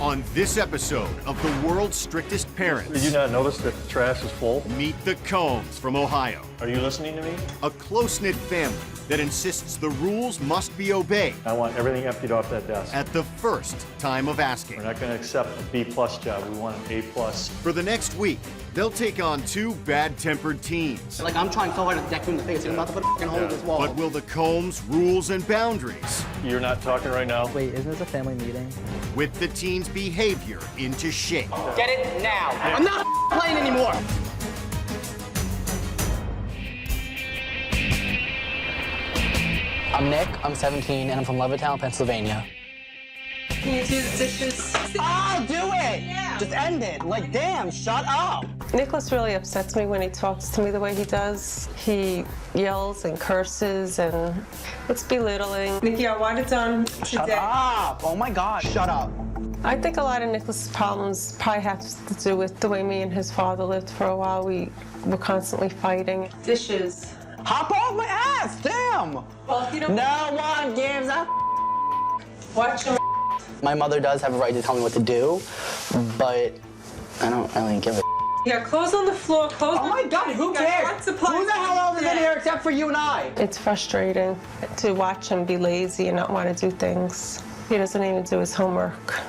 On this episode of The World's Strictest Parents, Did you not notice that the trash is full? meet the Combs from Ohio. Are you listening to me? A close-knit family that insists the rules must be obeyed I want everything emptied off that desk. at the first time of asking. We're not going to accept a B+ job. We want an A+. For the next week, they'll take on two bad-tempered teens. Like, I'm trying so hard to deck you in the face, and I'm about to put a fucking hole in this wall. But will the Combs' rules and boundaries, You're not talking right now? Wait, isn't this a family meeting? with the teens' behavior into shape? Get it now. I'm not playing anymore. I'm Nick, I'm 17, and I'm from Levittown, Pennsylvania. Can you do the dishes? I'll do it. Yeah. Just end it. Like, damn, shut up. Nicholas really upsets me when he talks to me the way he does. He yells and curses, and it's belittling. Nikki, I want it done today. Shut up. Oh my God, shut up. I think a lot of Nicholas's problems probably have to do with the way me and his father lived for a while. We were constantly fighting. Dishes. Hop off my ass, damn. Well, if you don't No one gives a watch him. My mother does have a right to tell me what to do, but I don't really give a You got clothes on the floor, clothes Oh my God, who cares? Who the hell else is in here except for you and I? It's frustrating to watch him be lazy and not want to do things. He doesn't even do his homework.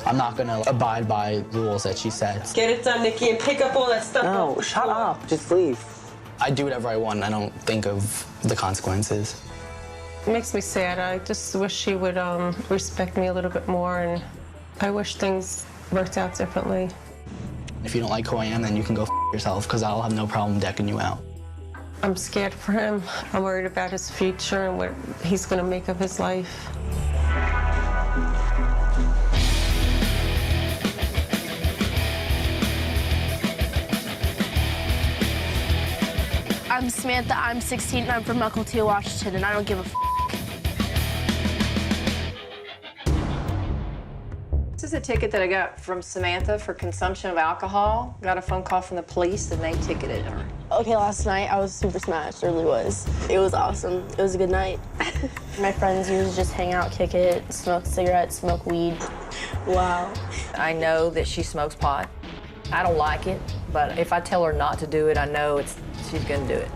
I'm not gonna abide by rules that she sets. Get it done, Nikki, and pick up all that stuff. No, shut up. Just leave. I do whatever I want, and I don't think of the consequences. It makes me sad. I just wish he would respect me a little bit more, and I wish things worked out differently. If you don't like who I am, then you can go yourself, because I'll have no problem decking you out. I'm scared for him. I'm worried about his future and what he's going to make of his life. I'm Samantha, I'm 16, and I'm from Mukilteo, Washington, and I don't give a f***. This is a ticket that I got from Samantha for consumption of alcohol. Got a phone call from the police, and they ticketed her. Okay, last night I was super smashed, really was. It was awesome. It was a good night. My friends usually just hang out, kick it, smoke cigarettes, smoke weed. Wow. I know that she smokes pot. I don't like it, but if I tell her not to do it, I know she's gonna do it.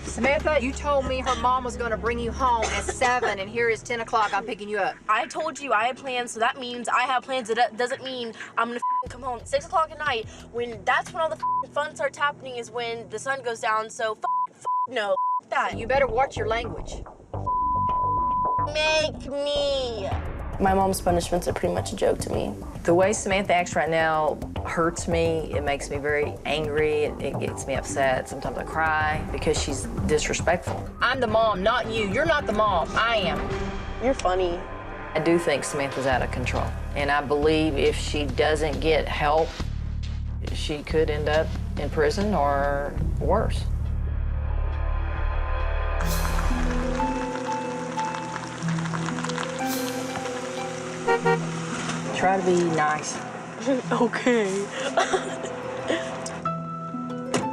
Samantha, you told me her mom was gonna bring you home at 7, and here is 10 o'clock, I'm picking you up. I told you I had plans, so that means I have plans. That doesn't mean I'm gonna come home at 6 o'clock at night. That's when all the fun starts happening, is when the sun goes down, so no, that. You better watch your language. Make me. My mom's punishments are pretty much a joke to me. The way Samantha acts right now hurts me. It makes me very angry. It gets me upset. Sometimes I cry because she's disrespectful. I'm the mom, not you. You're not the mom. I am. You're funny. I do think Samantha's out of control. And I believe if she doesn't get help, she could end up in prison or worse. Try to be nice. Okay.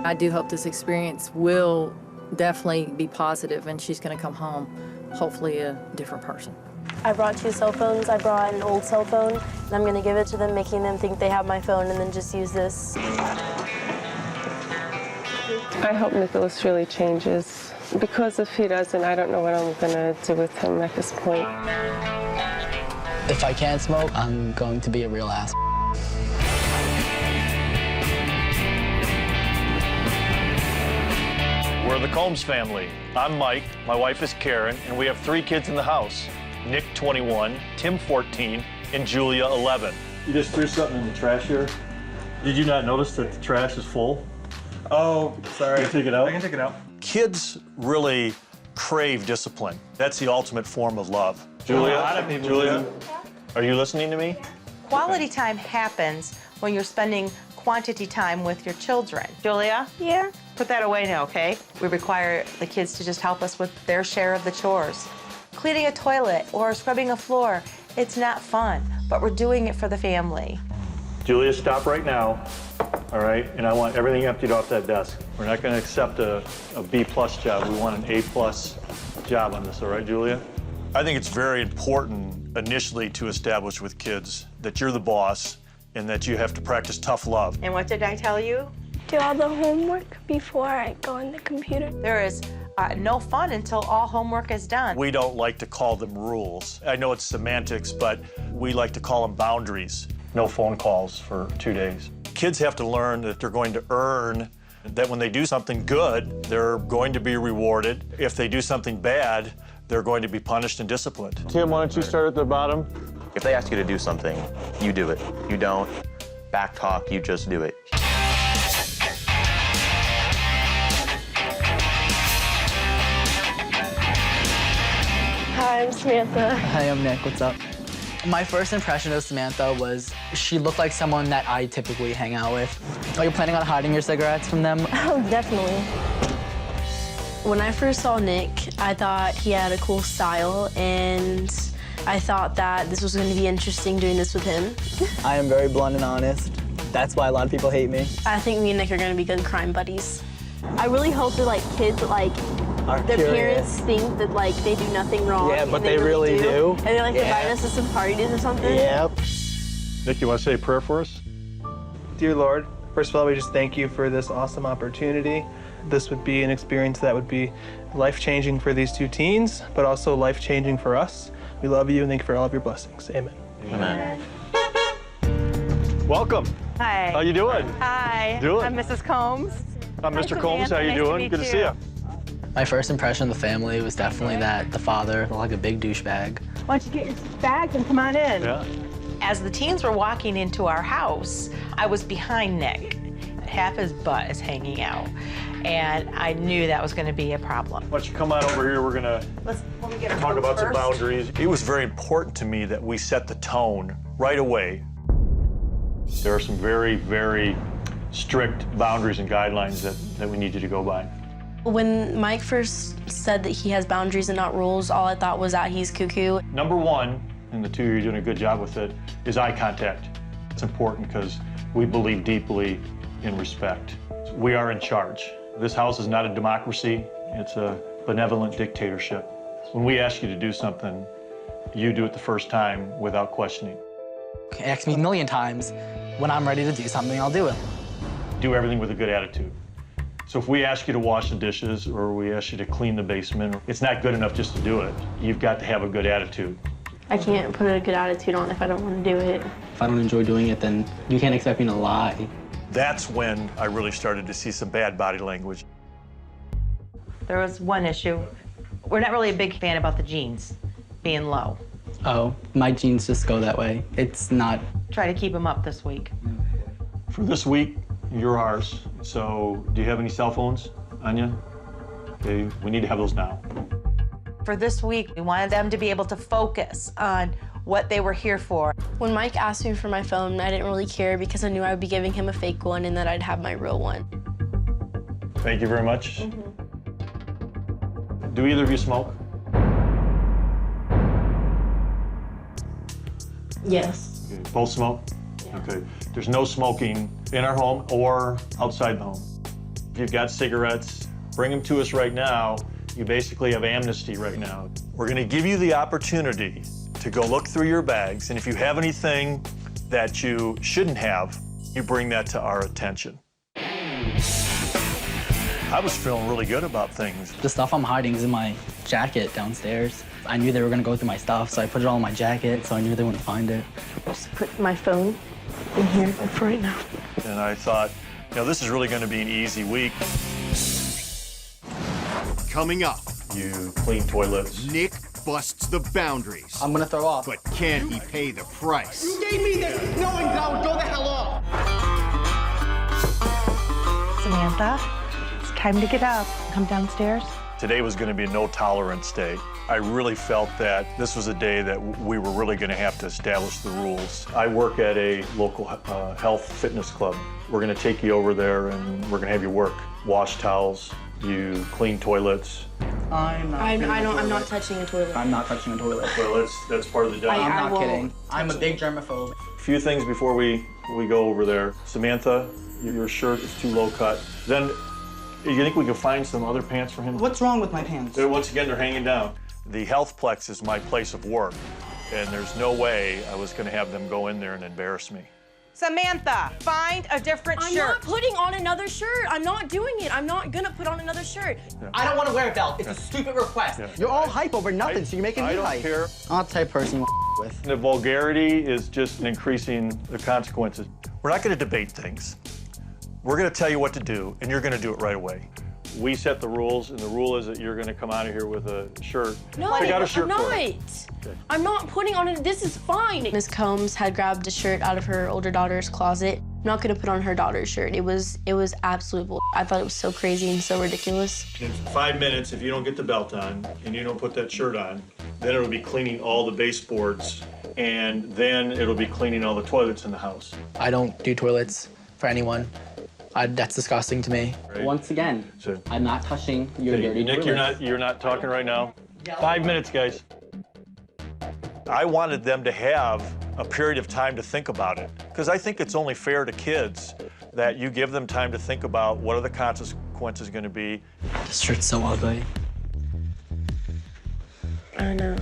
I do hope this experience will definitely be positive, and she's going to come home, hopefully a different person. I brought 2 cell phones. I brought an old cell phone, and I'm gonna give it to them, making them think they have my phone, and then just use this. I hope Nicholas really changes, because if he doesn't, I don't know what I'm going to do with him at this point. If I can't smoke, I'm going to be a real ass. We're the Combs family. I'm Mike, my wife is Karen, and we have 3 kids in the house. Nick, 21, Tim, 14, and Julia, 11. You just threw something in the trash here. Did you not notice that the trash is full? Oh, sorry. Can you take it out? I can take it out. Kids really crave discipline. That's the ultimate form of love. Julia, A lot of people Julia, do. are you listening to me? Quality time happens when you're spending quantity time with your children. Julia? Yeah? Put that away now, okay? We require the kids to just help us with their share of the chores. Cleaning a toilet or scrubbing a floor, it's not fun, but we're doing it for the family. Julia, stop right now, all right? And I want everything emptied off that desk. We're not going to accept a B+ job. We want an A+ job on this, all right, Julia? I think it's very important initially to establish with kids that you're the boss and that you have to practice tough love. And what did I tell you? Do all the homework before I go on the computer. There is no fun until all homework is done. We don't like to call them rules. I know it's semantics, but we like to call them boundaries. No phone calls for 2 days. Kids have to learn that they're going to earn, that when they do something good, they're going to be rewarded. If they do something bad, they're going to be punished and disciplined. Tim, why don't you start at the bottom? If they ask you to do something, you do it. You don't back talk, you just do it. Hi, I'm Samantha. Hi, I'm Nick. What's up? My first impression of Samantha was she looked like someone that I typically hang out with. Are you planning on hiding your cigarettes from them? Oh, definitely. When I first saw Nick, I thought he had a cool style, and I thought that this was going to be interesting doing this with him. I am very blunt and honest. That's why a lot of people hate me. I think me and Nick are going to be good crime buddies. I really hope that kids their parents think that they do nothing wrong. Yeah, but and they really do. And they invite us to some parties or something. Yep. Nick, you want to say a prayer for us? Dear Lord, first of all, we just thank you for this awesome opportunity. This would be an experience that would be life-changing for these two teens, but also life-changing for us. We love you and thank you for all of your blessings. Amen. Amen. Welcome. Hi. How you doing? Hi. Doing? I'm Mrs. Combs. I'm Mr. Combs. Samantha. How you Nice to doing? meet Good to you. see you. My first impression of the family was definitely that the father looked like a big douchebag. Why don't you get your bags and come on in? Yeah. As the teens were walking into our house, I was behind Nick. Half his butt is hanging out. And I knew that was going to be a problem. Why don't you come on over here? We're going to Let me get our talk coats about some first. boundaries. It was very important to me that we set the tone right away. There are some very, very strict boundaries and guidelines that we need you to go by. When Mike first said that he has boundaries and not rules, all I thought was that he's cuckoo. Number one, and the two of you are doing a good job with it, is eye contact. It's important because we believe deeply in respect. We are in charge. This house is not a democracy. It's a benevolent dictatorship. When we ask you to do something, you do it the first time without questioning. Ask me a million times. When I'm ready to do something, I'll do it. Do everything with a good attitude. So if we ask you to wash the dishes or we ask you to clean the basement, it's not good enough just to do it. You've got to have a good attitude. I can't put a good attitude on if I don't want to do it. If I don't enjoy doing it, then you can't expect me to lie. That's when I really started to see some bad body language. There was one issue. We're not really a big fan about the jeans being low. Oh, my jeans just go that way. It's not. Try to keep them up this week. For this week, you're ours. So do you have any cell phones, Anya? Okay, we need to have those now. For this week, we wanted them to be able to focus on what they were here for. When Mike asked me for my phone, I didn't really care because I knew I would be giving him a fake one and that I'd have my real one. Thank you very much. Do either of you smoke? Yes. Okay, both smoke? Okay. There's no smoking in our home or outside the home. If you've got cigarettes, bring them to us right now. You basically have amnesty right now. We're going to give you the opportunity to go look through your bags, and if you have anything that you shouldn't have, you bring that to our attention. I was feeling really good about things. The stuff I'm hiding is in my jacket downstairs. I knew they were gonna go through my stuff, so I put it all in my jacket, so I knew they wouldn't find it. Just put my phone in here for right now. And I thought, this is really going to be an easy week. Coming up, You clean toilets. Nick busts the boundaries. I'm gonna throw off. But can he pay the price? You gave me this knowing that I would go the hell off. Samantha, it's time to get up. Come downstairs. Today was going to be a no-tolerance day. I really felt that this was a day that we were really going to have to establish the rules. I work at a local health fitness club. We're going to take you over there and we're going to have you work. Wash towels, you clean toilets. I'm not touching a toilet. I'm not touching a toilet. Well, that's part of the job. I'm not won't kidding. I'm a big germaphobe. A few things before we go over there. Samantha, your shirt is too low cut. Then, you think we can find some other pants for him? What's wrong with my pants? Once again, they're hanging down. The Healthplex is my place of work, and there's no way I was going to have them go in there and embarrass me. Samantha, find a different I'm shirt. not putting on another shirt. I'm not doing it. I'm not gonna put on another shirt. I don't want to wear a belt. It's a stupid request. You're all hype over nothing, so you're making me I don't hype. care. I'm not the type of person you with. The vulgarity is just increasing the consequences. We're not going to debate things. We're going to tell you what to do, and you're going to do it right away. We set the rules, and the rule is that you're going to come out of here with a shirt. No, Pick out a shirt I'm for not. it. Okay. I'm not putting on it. This is fine. Miss Combs had grabbed a shirt out of her older daughter's closet. I'm not gonna put on her daughter's shirt. It was absolute bull. I thought it was so crazy and so ridiculous. In 5 minutes, if you don't get the belt on and you don't put that shirt on, then it'll be cleaning all the baseboards, and then it'll be cleaning all the toilets in the house. I don't do toilets for anyone. That's disgusting to me. Right. Once again, So- I'm not touching your dirty Nick, toilets. you're not talking right now. 5 minutes, guys. I wanted them to have a period of time to think about it, because I think it's only fair to kids that you give them time to think about what are the consequences going to be. This shirt's so ugly. I know.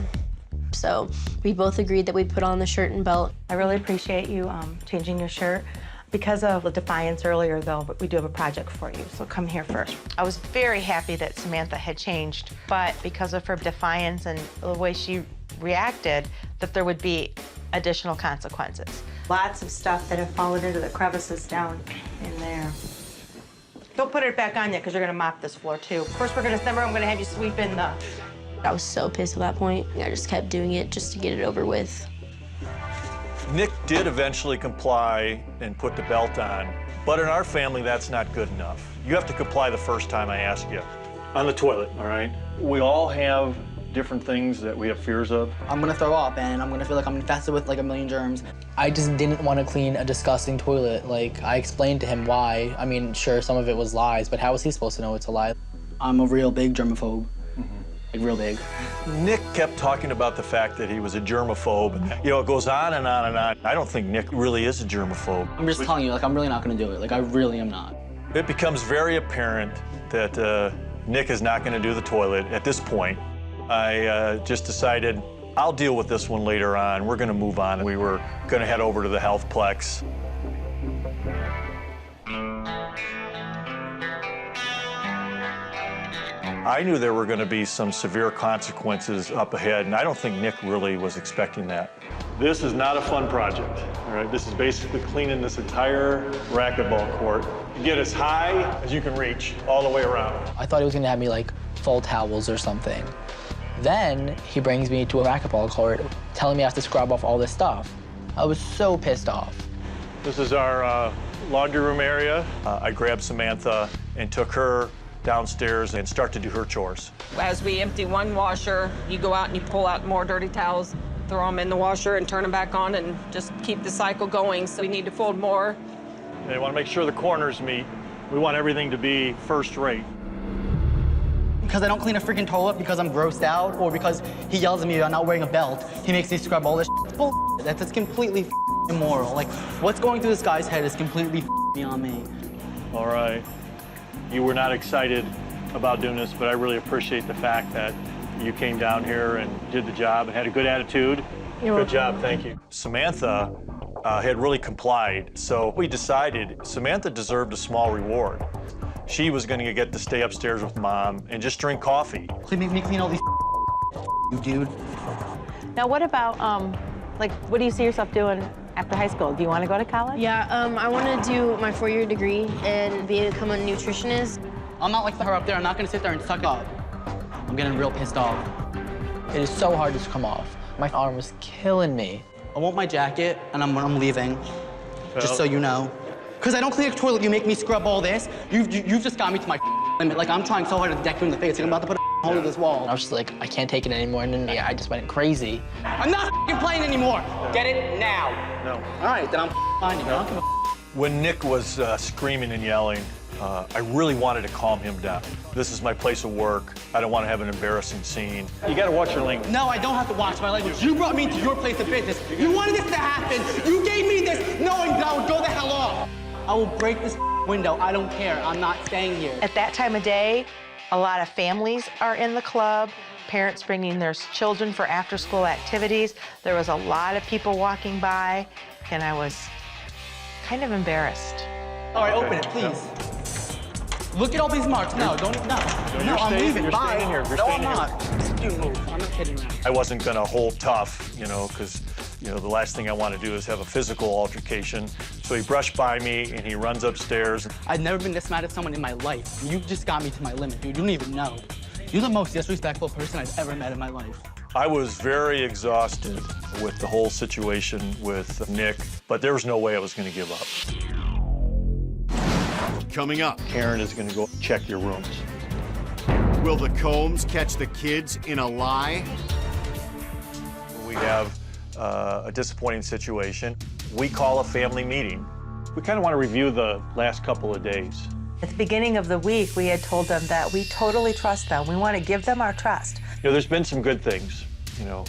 So we both agreed that we'd put on the shirt and belt. I really appreciate you changing your shirt. Because of the Defiance earlier, though, but we do have a project for you, so come here first. I was very happy that Samantha had changed, but because of her defiance and the way she reacted, that there would be additional consequences. Lots of stuff that have fallen into the crevices down in there. Don't put it back on yet, because you're gonna mop this floor, too. First, I'm gonna have you sweep in the... I was so pissed at that point. I just kept doing it just to get it over with. Nick did eventually comply and put the belt on, but in our family, that's not good enough. You have to comply the first time I ask you. On the toilet, all right? We all have different things that we have fears of. I'm gonna throw up and I'm gonna feel like I'm infested with like a million germs. I just didn't want to clean a disgusting toilet. Like, I explained to him why. I mean, sure, some of it was lies, but how was he supposed to know it's a lie? I'm a real big germaphobe. Like, real big. Nick kept talking about the fact that he was a germaphobe. You know, it goes on and on and on. I don't think Nick really is a germaphobe. I'm just telling you, like, I'm really not gonna do it. Like, I really am not. It becomes very apparent that Nick is not gonna do the toilet at this point. I just decided I'll deal with this one later on. We're gonna move on. We were gonna head over to the Healthplex. I knew there were going to be some severe consequences up ahead, and I don't think Nick really was expecting that. This is not a fun project, all right? This is basically cleaning this entire racquetball court. You get as high as you can reach all the way around. I thought he was gonna have me, like, full towels or something. Then he brings me to a racquetball court, telling me I have to scrub off all this stuff. I was so pissed off. This is our laundry room area. I grabbed Samantha and took her downstairs and start to do her chores. As we empty one washer, you go out and you pull out more dirty towels, throw them in the washer and turn them back on and just keep the cycle going. So we need to fold more. They want to make sure the corners meet. We want everything to be first rate. Because I don't clean a freaking toilet because I'm grossed out or because he yells at me about not wearing a belt, he makes me scrub all this shit. Bull. That's completely immoral. Like, what's going through this guy's head is completely beyond me. All right. You were not excited about doing this, but I really appreciate the fact that you came down here and did the job and had a good attitude. Good job, thank you. Samantha had really complied, so we decided Samantha deserved a small reward. She was going to get to stay upstairs with Mom and just drink coffee. Make me clean all these you dude. Now, what about, like, what do you see yourself doing after high school? Do you want to go to college? Yeah, I want to do my 4-year degree and become a nutritionist. I'm not like her up there. I'm not gonna sit there and suck up. I'm getting real pissed off. It is so hard to come off. My arm was killing me. I want my jacket, and I'm leaving. Just so you know. Because I don't clean a toilet, you make me scrub all this. You've just got me to my limit. Like, I'm trying so hard to deck you in the face. Like, I'm about to put a hole in this wall. I was just like, I can't take it anymore, and then yeah, I just went crazy. I'm not playing anymore. Get it now. No. All right, then I'm finding it. When Nick was screaming and yelling, I really wanted to calm him down. This is my place of work. I don't want to have an embarrassing scene. You got to watch your language. No, I don't have to watch my language. You brought me to your place of business. You wanted this to happen. You gave me this knowing that I would go the hell off. I will break this window. I don't care. I'm not staying here. At that time of day, A lot of families are in the club, parents bringing their children for after-school activities. There was a lot of people walking by, and I was kind of embarrassed. All right, open it, please. Look at all these marks. No, don't. No, I'm leaving. You're Bye. staying in here. You're No, staying I'm in not. You move. I'm not kidding around. I wasn't gonna hold tough, you know, because, you know, the last thing I want to do is have a physical altercation. So he brushed by me and he runs upstairs. I've never been this mad at someone in my life. You just got me to my limit, dude. You don't even know. You're the most disrespectful person I've ever met in my life. I was very exhausted with the whole situation with Nick, but there was no way I was gonna give up. Coming up, Karen is gonna go check your rooms. will the Combs catch the kids in a lie? We have a disappointing situation. We call a family meeting. We kind of want to review the last couple of days. At the beginning of the week, we had told them that we totally trust them. We want to give them our trust. You know, there's been some good things, you know,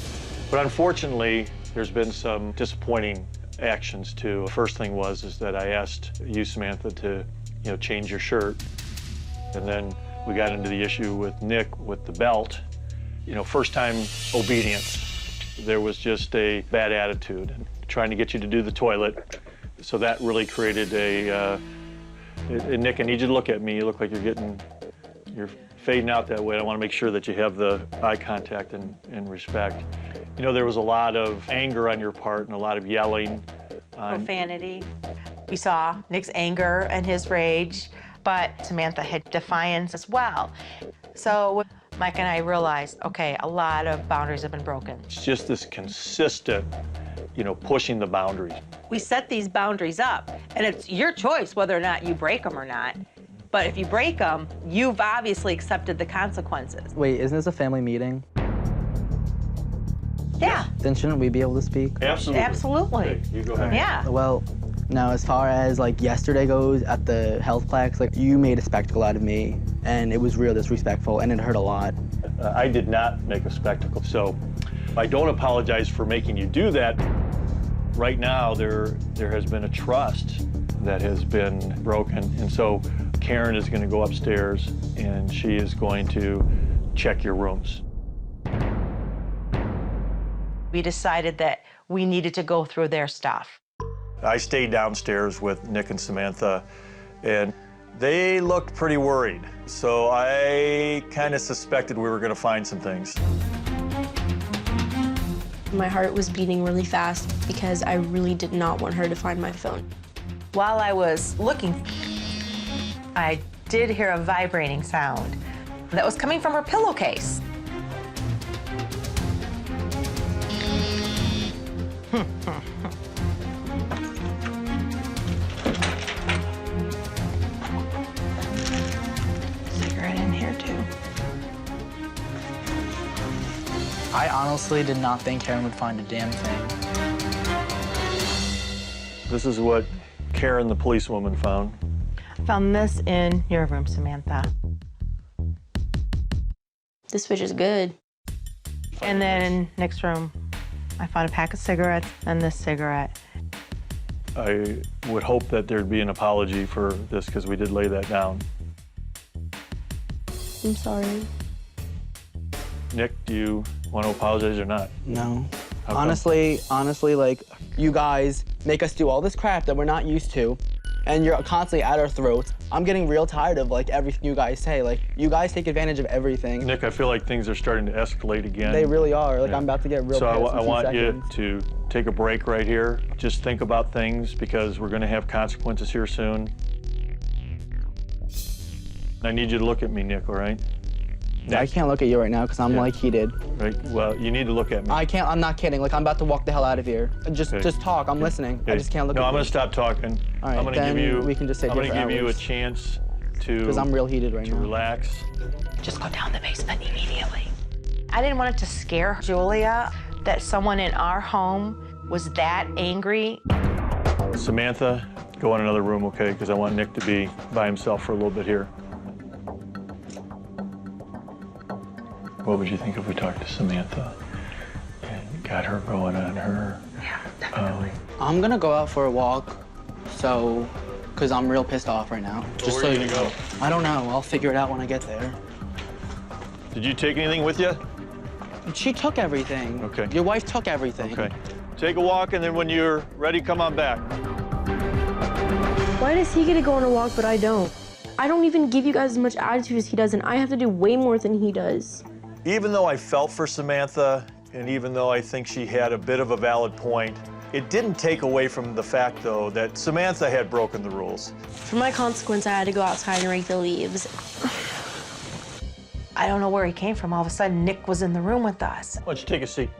but unfortunately, there's been some disappointing actions too. The first thing is that I asked you, Samantha, to, you know, change your shirt. And then we got into the issue with Nick with the belt. You know, first time obedience. There was just a bad attitude and trying to get you to do the toilet. So that really created Nick, I need you to look at me. You look like you're fading out that way. I want to make sure that you have the eye contact and respect. You know, there was a lot of anger on your part and a lot of yelling. Profanity. We saw Nick's anger and his rage, but Samantha had defiance as well. So Mike and I realized, okay, a lot of boundaries have been broken. It's just this consistent, you know, pushing the boundaries. We set these boundaries up, and it's your choice whether or not you break them or not. But if you break them, you've obviously accepted the consequences. Wait, isn't this a family meeting? Yeah. Then shouldn't we be able to speak? Absolutely. Absolutely. Okay, you go ahead. Yeah. Well, now as far as like yesterday goes at the health plex, like you made a spectacle out of me, and it was real disrespectful, and it hurt a lot. I did not make a spectacle, so I don't apologize for making you do that. Right now, there has been a trust that has been broken, and so Karen is going to go upstairs, and she is going to check your rooms. We decided that we needed to go through their stuff. I stayed downstairs with Nick and Samantha, and they looked pretty worried. So I kind of suspected we were going to find some things. My heart was beating really fast because I really did not want her to find my phone. While I was looking, I did hear a vibrating sound that was coming from her pillowcase. Cigarette in here too. I honestly did not think Karen would find a damn thing. This is what Karen, the policewoman, found. I found this in your room, Samantha. This fish is good. And then in Nick's room, I found a pack of cigarettes and this cigarette. I would hope that there'd be an apology for this because we did lay that down. I'm sorry. Nick, do you want to apologize or not? No. How come? Honestly, like, you guys make us do all this crap that we're not used to, and you're constantly at our throats. I'm getting real tired of, like, everything you guys say. Like, you guys take advantage of everything. Nick, I feel like things are starting to escalate again. They really are. Like, Yeah. I'm about to get real So pissed in I 2 want you seconds. to take a break right here. Just think about things because we're going to have consequences here soon. I need you to look at me, Nick, all right? I can't look at you right now because I'm, Yeah. like, heated. Right? Well, you need to look at me. I can't. I'm not kidding. Like, I'm about to walk the hell out of here. Just talk. I'm listening. I Okay. just can't look No, at I'm you. going to stop talking. All right, I'm going to then give you. we can just sit I'm here going to for give you a hours. chance to. Because I'm real heated right to now. relax. Just go down the basement immediately. I didn't want it to scare Julia that someone in our home was that angry. Samantha, go in another room, okay? Because I want Nick to be by himself for a little bit here. What would you think if we talked to Samantha and got her going on her? Yeah, definitely. I'm gonna go out for a walk, because I'm real pissed off right now. Where are you gonna go? I don't know. I'll figure it out when I get there. Did you take anything with you? She took everything. Okay. Your wife took everything. Okay. Take a walk, and then when you're ready, come on back. Why does he get to go on a walk, but I don't? I don't even give you guys as much attitude as he does, and I have to do way more than he does. Even though I felt for Samantha, and even though I think she had a bit of a valid point, it didn't take away from the fact, though, that Samantha had broken the rules. For my consequence, I had to go outside and rake the leaves. I don't know where he came from. All of a sudden, Nick was in the room with us. Why don't you take a seat?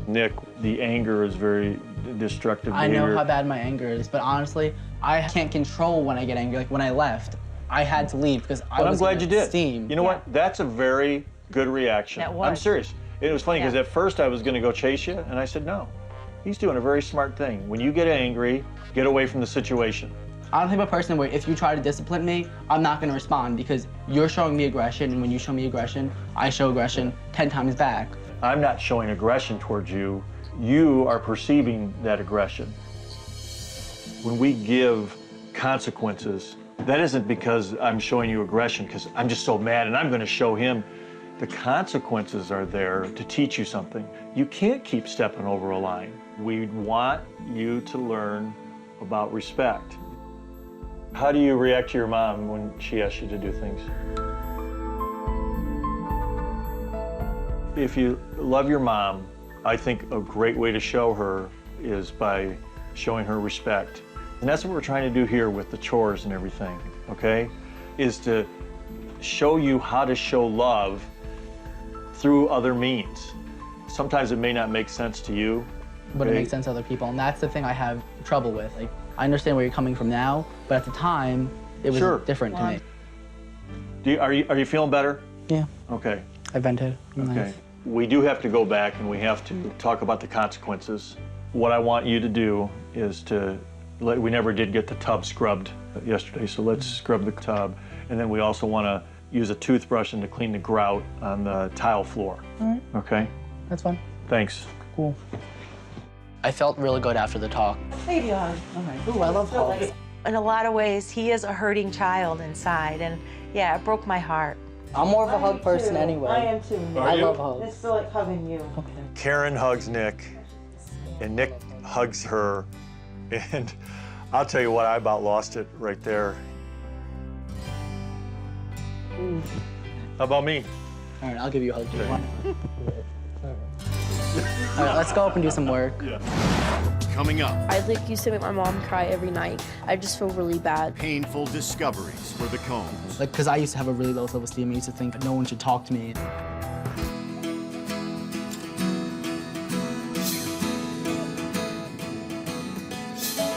Nick, the anger is very destructive I behavior. know how bad my anger is, but honestly, I can't control when I get angry. Like when I left, I had to leave because I was I'm glad you did. steam. You know what? That's a very good reaction. That was. I'm serious. It was funny because at first I was going to go chase you, and I said no. He's doing a very smart thing. When you get angry, get away from the situation. I don't think I'm a person where if you try to discipline me, I'm not going to respond because you're showing me aggression, and when you show me aggression, I show aggression 10 times back. I'm not showing aggression towards you. You are perceiving that aggression. When we give consequences, that isn't because I'm showing you aggression, because I'm just so mad and I'm going to show him. The consequences are there to teach you something. You can't keep stepping over a line. We want you to learn about respect. How do you react to your mom when she asks you to do things? If you love your mom, I think a great way to show her is by showing her respect. And that's what we're trying to do here with the chores and everything, okay? Is to show you how to show love through other means. Sometimes it may not make sense to you. But it makes sense to other people, and that's the thing I have trouble with. Like, I understand where you're coming from now, but at the time, it was different to me. Are you feeling better? Yeah. Okay. I vented. Okay. We do have to go back and we have to talk about the consequences. What I want you to do is we never did get the tub scrubbed yesterday, so let's scrub the tub. And then we also want to use a toothbrush and to clean the grout on the tile floor. All right. Okay? That's fine. Thanks. Cool. I felt really good after the talk. Baby hug. All right. Ooh, I love hugs. In a lot of ways, he is a hurting child inside, and yeah, it broke my heart. I'm more of a hug person anyway. I am too, Nick. I love hugs. It's still like hugging you. Okay. Karen hugs Nick, and Nick hugs her, and I'll tell you what, I about lost it right there. How about me? All right, I'll give you a hug, too. All right, let's go up and do some work. Coming up, I used to make my mom cry every night. I just feel really bad. painful discoveries for the Combs. Like, because I used to have a really low self-esteem. I used to think that no one should talk to me.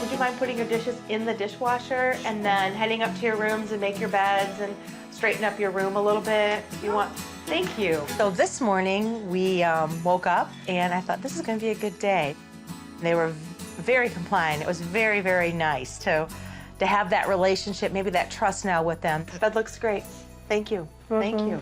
Would you mind putting your dishes in the dishwasher and then heading up to your rooms and make your beds and straighten up your room a little bit? You want? Thank you. So this morning we woke up and I thought this is going to be a good day. They were very compliant. It was very, very nice to have that relationship, maybe that trust now with them. The bed looks great. Thank you. Thank you.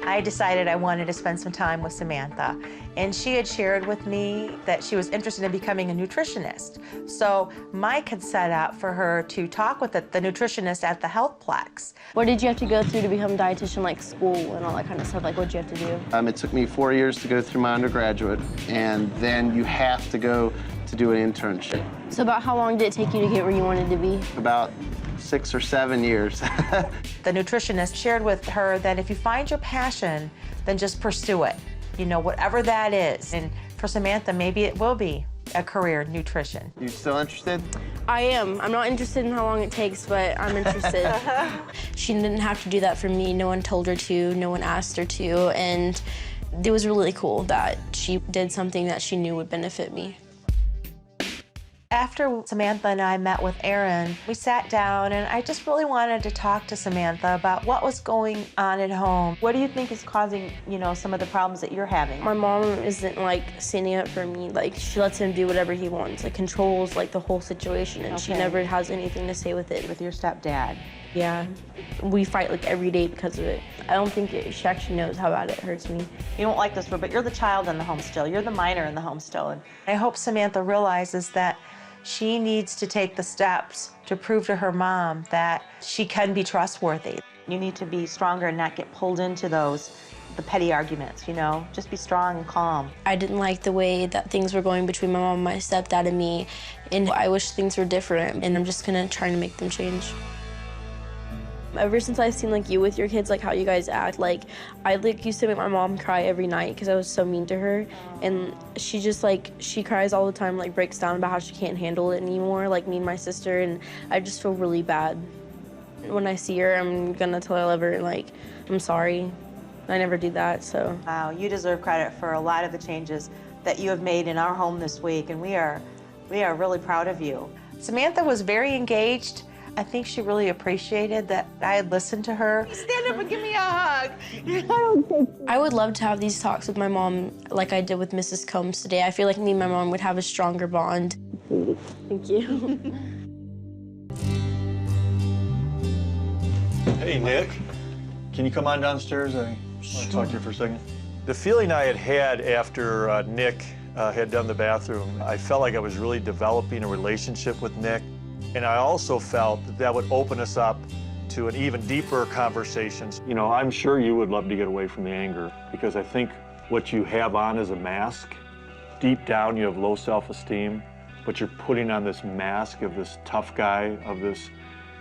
I decided I wanted to spend some time with Samantha, and she had shared with me that she was interested in becoming a nutritionist. So Mike had set up for her to talk with the nutritionist at the Healthplex. What did you have to go through to become a dietitian, like school and all that kind of stuff? Like, what did you have to do? It took me 4 years to go through my undergraduate, and then you have to go to do an internship. So about how long did it take you to get where you wanted to be? About 6 or 7 years. The nutritionist shared with her that if you find your passion, then just pursue it. You know, whatever that is. And for Samantha, maybe it will be a career in nutrition. You still interested? I am. I'm not interested in how long it takes, but I'm interested. She didn't have to do that for me. No one told her to, no one asked her to, and it was really cool that she did something that she knew would benefit me. After Samantha and I met with Aaron, we sat down and I just really wanted to talk to Samantha about what was going on at home. What do you think is causing, you know, some of the problems that you're having? My mom isn't like standing up for me. Like, she lets him do whatever he wants. Like, controls like the whole situation, and she never has anything to say with it. With your stepdad? Yeah. We fight like every day because of it. I don't think she actually knows how bad it hurts me. You don't like this word, but you're the child in the home still. You're the minor in the home still. And I hope Samantha realizes that She needs to take the steps to prove to her mom that she can be trustworthy. You need to be stronger and not get pulled into the petty arguments, you know? Just be strong and calm. I didn't like the way that things were going between my mom, my stepdad, and me, and I wish things were different, and I'm just gonna try to make them change. Ever since I've seen you with your kids, how you guys act, I used to make my mom cry every night because I was so mean to her, and she just she cries all the time, breaks down about how she can't handle it anymore, me and my sister, and I just feel really bad. When I see her, I'm gonna tell her I love her, and I'm sorry. I never do that, so. Wow, you deserve credit for a lot of the changes that you have made in our home this week, and we are really proud of you. Samantha was very engaged. I think she really appreciated that I had listened to her. Stand up and give me a hug. I would love to have these talks with my mom like I did with Mrs. Combs today. I feel like me and my mom would have a stronger bond. Thank you. Hey, Nick. Can you come on downstairs? I want to talk to you for a second. The feeling I had after Nick had done the bathroom, I felt like I was really developing a relationship with Nick. And I also felt that would open us up to an even deeper conversations. You know, I'm sure you would love to get away from the anger because I think what you have on is a mask. Deep down, you have low self-esteem, but you're putting on this mask of this tough guy, of this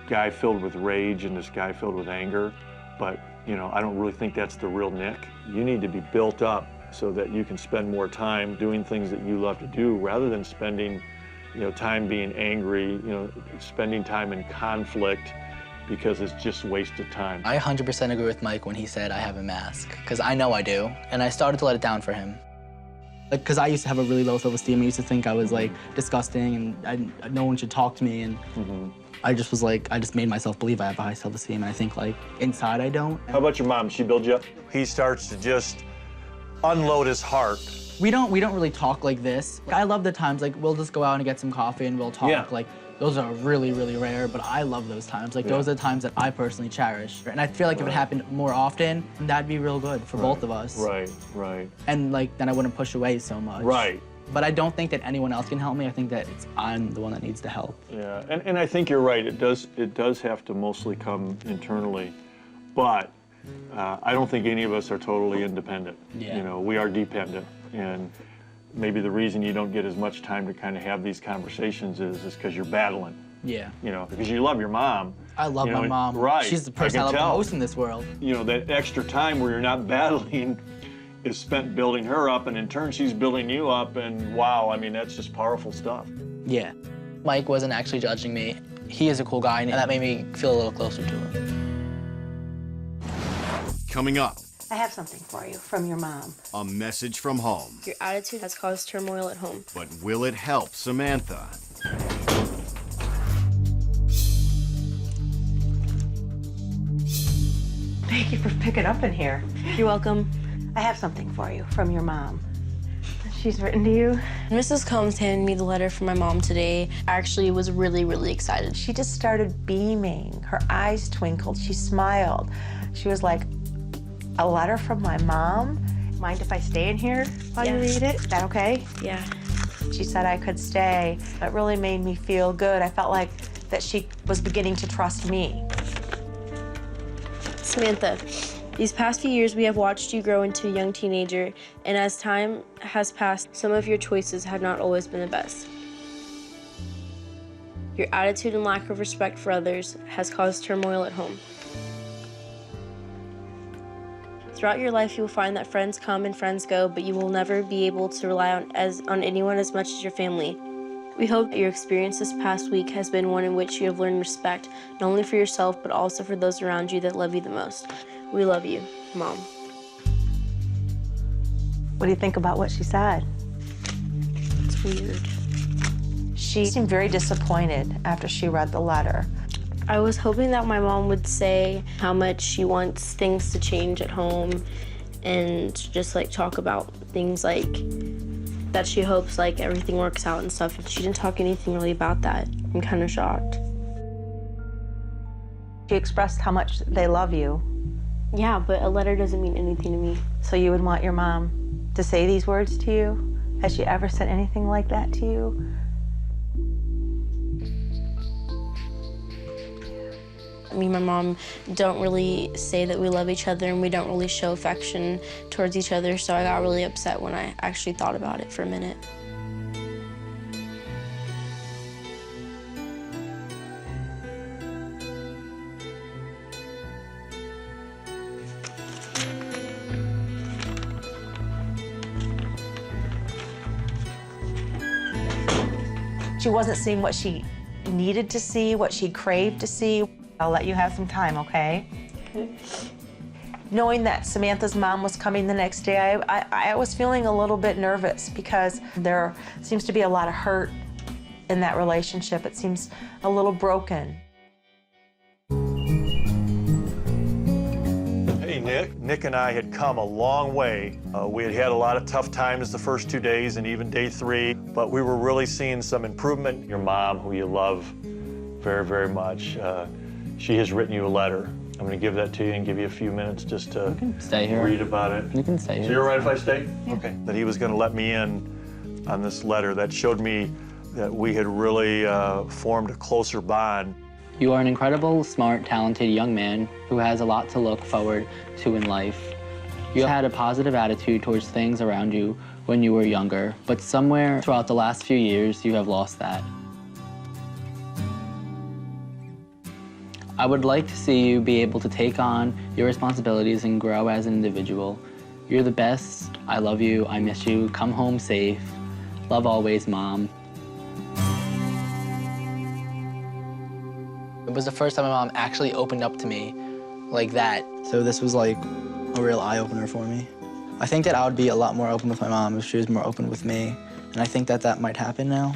guy filled with rage and this guy filled with anger. But, you know, I don't really think that's the real Nick. You need to be built up so that you can spend more time doing things that you love to do rather than spending time being angry, spending time in conflict because it's just wasted time. I 100% agree with Mike when he said I have a mask, because I know I do, and I started to let it down for him. Because I used to have a really low self-esteem. I used to think I was disgusting and no one should talk to me, and I just was I just made myself believe I have a high self-esteem, and I think inside I don't. How about your mom? She build you up? He starts to just unload his heart. We don't really talk like this. I love the times we'll just go out and get some coffee and we'll talk. Yeah. Those are really, really rare, but I love those times. Those are the times that I personally cherish. And I feel like if it happened more often, that'd be real good for both of us. Right, right. And then I wouldn't push away so much. Right. But I don't think that anyone else can help me. I think that I'm the one that needs to help. Yeah, and I think you're right. It does have to mostly come internally, but I don't think any of us are totally independent. Yeah. We are dependent. And maybe the reason you don't get as much time to kind of have these conversations is because you're battling. Yeah. Because you love your mom. I love my mom. Right. She's the person I love the most in this world. That extra time where you're not battling is spent building her up, and in turn she's building you up, and wow, I mean, that's just powerful stuff. Yeah. Mike wasn't actually judging me. He is a cool guy, and that made me feel a little closer to him. Coming up. I have something for you from your mom. A message from home. Your attitude has caused turmoil at home. But will it help Samantha? Thank you for picking up in here. You're welcome. I have something for you from your mom. She's written to you. Mrs. Combs handed me the letter from my mom today. I actually was really, really excited. She just started beaming. Her eyes twinkled. She smiled. She was like, a letter from my mom? Mind if I stay in here while you read it? Is that okay? Yeah. She said I could stay. It really made me feel good. I felt like that she was beginning to trust me. Samantha, these past few years we have watched you grow into a young teenager, and as time has passed, some of your choices have not always been the best. Your attitude and lack of respect for others has caused turmoil at home. Throughout your life, you will find that friends come and friends go, but you will never be able to rely on anyone as much as your family. We hope that your experience this past week has been one in which you have learned respect, not only for yourself, but also for those around you that love you the most. We love you, Mom. What do you think about what she said? It's weird. She seemed very disappointed after she read the letter. I was hoping that my mom would say how much she wants things to change at home and just talk about things that she hopes everything works out and stuff. And she didn't talk anything really about that. I'm kind of shocked. She expressed how much they love you. Yeah, but a letter doesn't mean anything to me. So you would want your mom to say these words to you? Has she ever said anything like that to you? Me and my mom don't really say that we love each other, and we don't really show affection towards each other, so I got really upset when I actually thought about it for a minute. She wasn't seeing what she needed to see, what she craved to see. I'll let you have some time, okay? Knowing that Samantha's mom was coming the next day, I was feeling a little bit nervous because there seems to be a lot of hurt in that relationship. It seems a little broken. Hey, Nick. Nick and I had come a long way. We had had a lot of tough times the first 2 days and even day 3, but we were really seeing some improvement. Your mom, who you love very, very much, she has written you a letter. I'm going to give that to you and give you a few minutes just to Stay here. read about it. You can stay here. So you're all right if I stay? Yeah. Okay. That he was going to let me in on this letter. That showed me that we had really formed a closer bond. You are an incredible, smart, talented young man who has a lot to look forward to in life. You had a positive attitude towards things around you when you were younger, but somewhere throughout the last few years, you have lost that. I would like to see you be able to take on your responsibilities and grow as an individual. You're the best. I love you. I miss you. Come home safe. Love always, Mom. It was the first time my mom actually opened up to me like that. So this was like a real eye-opener for me. I think that I would be a lot more open with my mom if she was more open with me. And I think that that might happen now,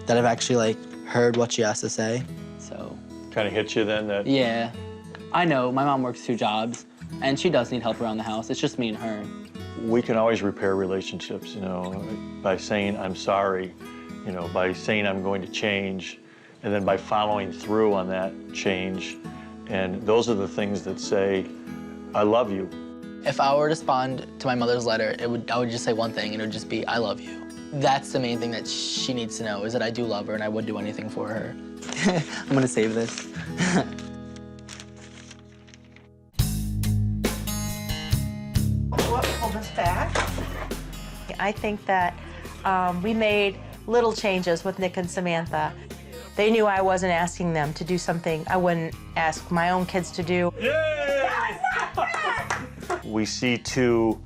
that I've actually like heard what she has to say, so. Kind of hit you then that? Yeah. I know, my mom works 2 jobs and she does need help around the house. It's just me and her. We can always repair relationships, you know, by saying I'm sorry, you know, by saying I'm going to change, and then by following through on that change. And those are the things that say, I love you. If I were to respond to my mother's letter, I would just say one thing, and it would just be, I love you. That's the main thing that she needs to know, is that I do love her and I would do anything for her. I'm gonna save this. Pull this back. I think that we made little changes with Nick and Samantha. They knew I wasn't asking them to do something I wouldn't ask my own kids to do. We see 2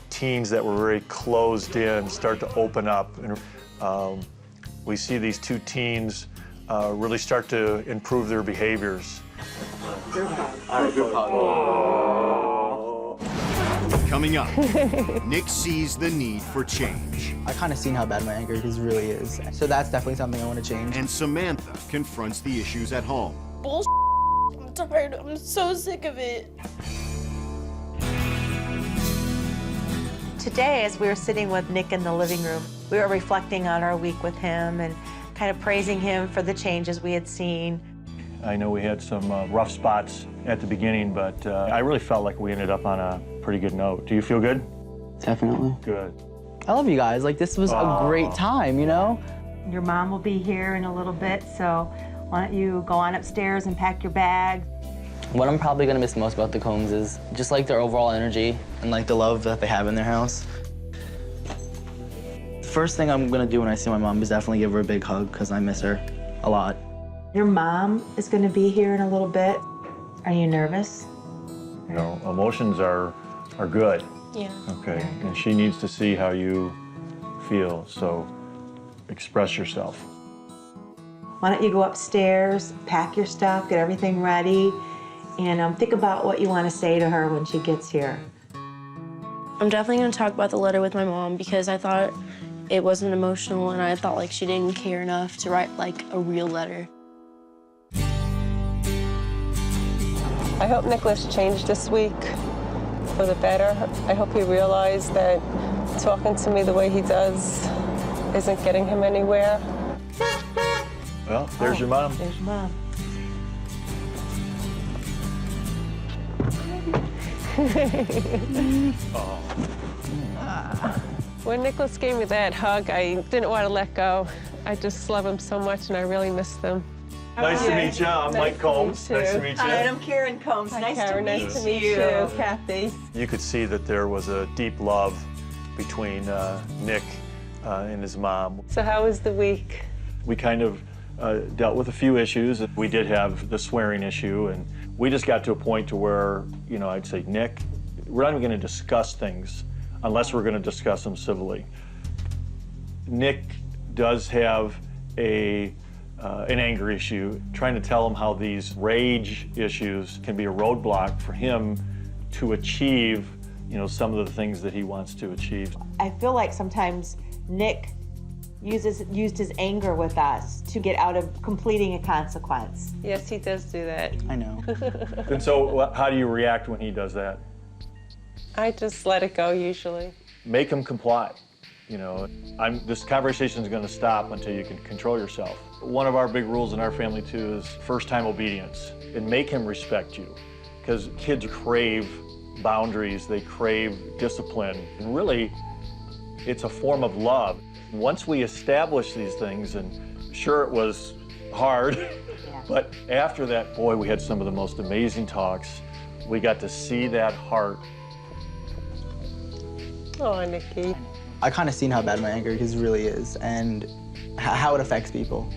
teens that were very closed in start to open up. And we see these 2 teens really start to improve their behaviors. Coming up, Nick sees the need for change. I kind of seen how bad my anger really is. So that's definitely something I want to change. And Samantha confronts the issues at home. Bullshit. I'm tired. I'm so sick of it. Today, as we were sitting with Nick in the living room, we were reflecting on our week with him and kind of praising him for the changes we had seen. I know we had some rough spots at the beginning, but I really felt like we ended up on a pretty good note. Do you feel good? Definitely. Good. I love you guys. Like, this was a great time, you know? Your mom will be here in a little bit, so why don't you go on upstairs and pack your bag. What I'm probably gonna miss most about the Combs is just like their overall energy and like the love that they have in their house. The first thing I'm gonna do when I see my mom is definitely give her a big hug, because I miss her a lot. Your mom is gonna be here in a little bit. Are you nervous? You know, emotions are good. Yeah. Okay, and she needs to see how you feel, so express yourself. Why don't you go upstairs, pack your stuff, get everything ready, and think about what you want to say to her when she gets here. I'm definitely gonna talk about the letter with my mom because I thought it wasn't emotional and I thought like she didn't care enough to write like a real letter. I hope Nicholas changed this week for the better. I hope he realized that talking to me the way he does isn't getting him anywhere. Well, there's your mom. There's your mom. When Nicholas gave me that hug, I didn't want to let go. I just love him so much and I really missed him. Nice to meet you. I'm Mike Combs. Nice to meet you. Hi, I'm Karen Combs. Hi, Nice Karen. to meet Nice to meet you, Kathy. You could see that there was a deep love between Nick and his mom. So how was the week? We kind of dealt with a few issues. We did have the swearing issue, and we just got to a point to where, you know, I'd say, Nick, we're not even going to discuss things unless we're going to discuss them civilly. Nick does have an anger issue. Trying to tell him how these rage issues can be a roadblock for him to achieve, you know, some of the things that he wants to achieve. I feel like sometimes Nick used his anger with us to get out of completing a consequence. Yes, he does do that. I know. And so how do you react when he does that? I just let it go usually. Make him comply. You know, this conversation is going to stop until you can control yourself. One of our big rules in our family too is first-time obedience, and make him respect you, because kids crave boundaries, they crave discipline, and really, it's a form of love. Once we establish these things, and sure, it was hard, but after that, boy, we had some of the most amazing talks. We got to see that heart. Oh, Nikki. I kind of seen how bad my anger really is and how it affects people.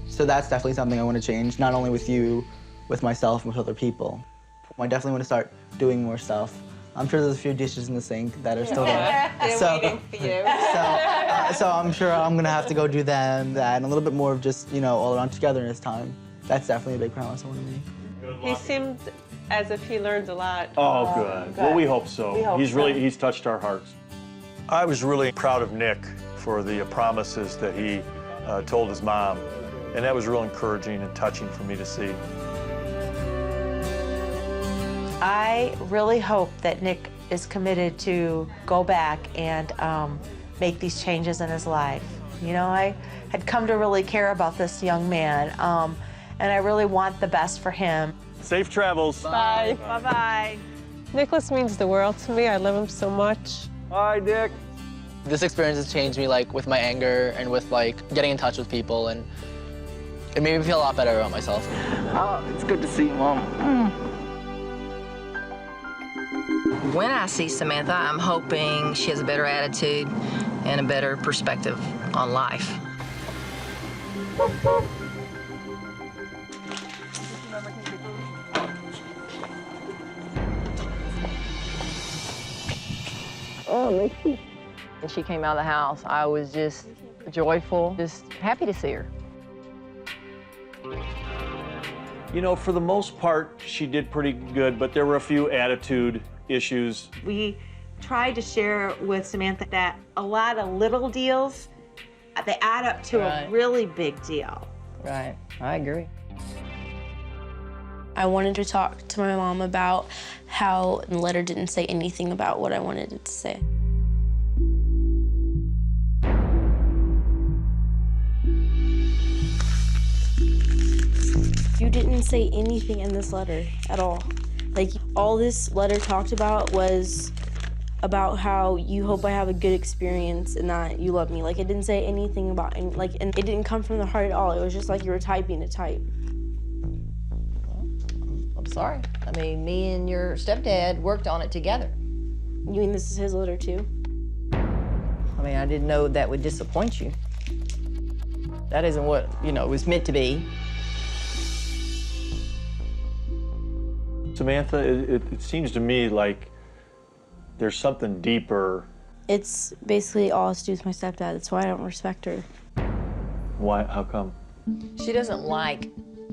So that's definitely something I want to change, not only with you, with myself, and with other people. I definitely want to start doing more stuff. I'm sure there's a few dishes in the sink that are still there. They're waiting for you. So I'm sure I'm gonna have to go do them, that, and a little bit more of just, you know, all around togetherness time. That's definitely a big promise I want to make. He seemed as if he learned a lot. Oh, good. Well, we hope so. He's touched our hearts. I was really proud of Nick for the promises that he told his mom, and that was real encouraging and touching for me to see. I really hope that Nick is committed to go back and make these changes in his life. You know, I had come to really care about this young man, and I really want the best for him. Safe travels. Bye. Bye-bye. Nicholas means the world to me. I love him so much. Hi, Nick. This experience has changed me, like, with my anger and with, like, getting in touch with people, and it made me feel a lot better about myself. Oh, it's good to see you, Mom. When I see Samantha, I'm hoping she has a better attitude and a better perspective on life. Oh, Nikki. When she came out of the house, I was just joyful, just happy to see her. You know, for the most part, she did pretty good, but there were a few attitude issues. We tried to share with Samantha that a lot of little deals, they add up to a really big deal. Right, I agree. I wanted to talk to my mom about how the letter didn't say anything about what I wanted it to say. You didn't say anything in this letter at all. Like, all this letter talked about was about how you hope I have a good experience and that you love me. Like, it didn't say anything about, and it didn't come from the heart at all. It was just like you were typing to type. I'm sorry. I mean, me and your stepdad worked on it together. You mean this is his letter too? I mean, I didn't know that would disappoint you. That isn't what, you know, it was meant to be. Samantha, it seems to me like there's something deeper. It's basically all to do with my stepdad. That's why I don't respect her. Why? How come? She doesn't like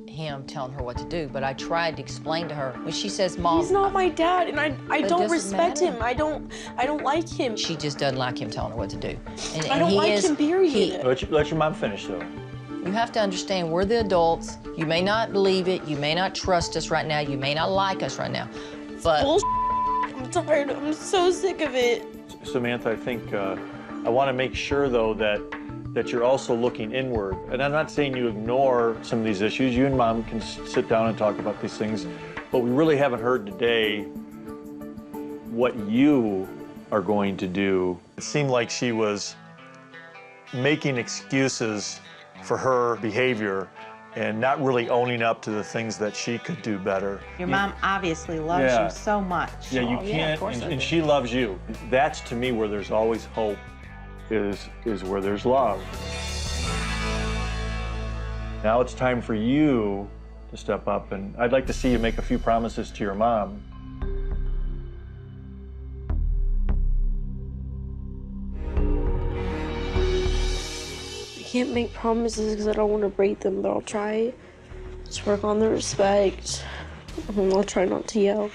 him telling her what to do, but I tried to explain to her. When she says, Mom... He's not my dad, and I don't respect matter. him. I don't like him. She just doesn't like him telling her what to do. And I don't like him, period. Let your mom finish, though. You have to understand, we're the adults. You may not believe it. You may not trust us right now. You may not like us right now. But... Bullshit. I'm tired. I'm so sick of it. Samantha, I think I want to make sure, though, that you're also looking inward. And I'm not saying you ignore some of these issues. You and Mom can sit down and talk about these things. But we really haven't heard today what you are going to do. It seemed like she was making excuses for her behavior and not really owning up to the things that she could do better. Your mom obviously loves Yeah. you so much. Yeah, you can't, and she loves you. That's to me where there's always hope, is where there's love. Now it's time for you to step up, and I'd like to see you make a few promises to your mom. I can't make promises because I don't want to break them, but I'll try. Just work on the respect. And I'll try not to yell.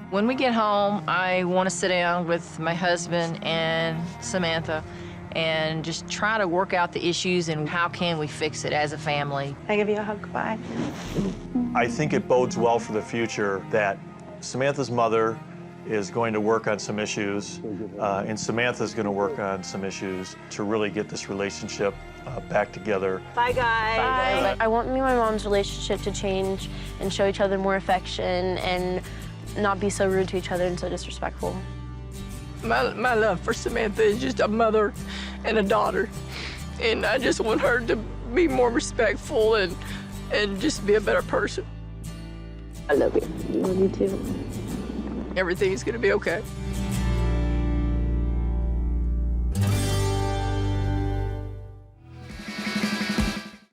When we get home, I want to sit down with my husband and Samantha and just try to work out the issues and how can we fix it as a family. Can I give you a hug? Goodbye. I think it bodes well for the future that Samantha's mother is going to work on some issues, and Samantha's going to work on some issues to really get this relationship back together. Bye, guys. Bye. I want me and my mom's relationship to change and show each other more affection and not be so rude to each other and so disrespectful. My love for Samantha is just a mother and a daughter. And I just want her to be more respectful and just be a better person. I love you. Love you too. Everything's gonna be okay.